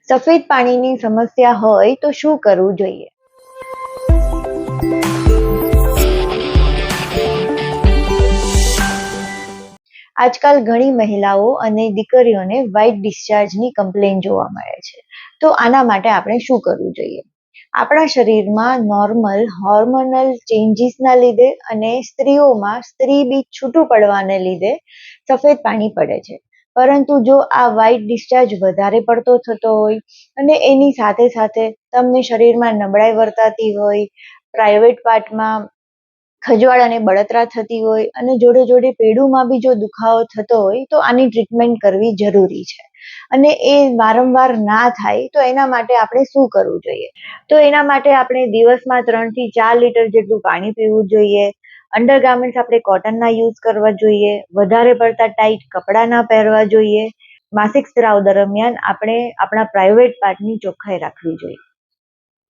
સફેદ પાણીની સમસ્યા હોય તો શું કરવું જોઈએ? આજકાલ ઘણી મહિલાઓ અને દીકરીઓને વ્હાઇટ ડિસ્ચાર્જની કમ્પ્લેન જોવા મળે છે. તો આના માટે આપણે શું કરવું જોઈએ? આપણા શરીરમાં નોર્મલ હોર્મોનલ ચેન્જીસના લીધે અને સ્ત્રીઓમાં સ્ત્રી બીજ છૂટું પડવાને લીધે સફેદ પાણી પડે છે. પરંતુ જો આ વ્હાઇટ ડિસ્ચાર્જ વધારે પડતો થતો હોય અને એની સાથે સાથે તમને શરીરમાં નબળાઈ વર્તાતી હોય, પ્રાઇવેટ પાર્ટમાં ખજવાળ અને બળતરા થતી હોય અને જોડે જોડે પેડુમાં બી જો દુખાવો થતો હોય તો આની ટ્રીટમેન્ટ કરવી જરૂરી છે. અને એ વારંવાર ના થાય તો એના માટે આપણે શું કરવું જોઈએ? તો એના માટે આપણે દિવસમાં 3 થી 4 લીટર જેટલું પાણી પીવું જોઈએ. અંડરગાર્મેન્ટ્સ આપણે કોટનના યુઝ કરવા જોઈએ. વધારે પડતા ટાઈટ કપડાં ના પહેરવા જોઈએ. માસિક સ્ત્રાવ દરમિયાન આપણે આપણા પ્રાઇવેટ પાર્ટની ચોખ્ખાઈ રાખવી જોઈએ.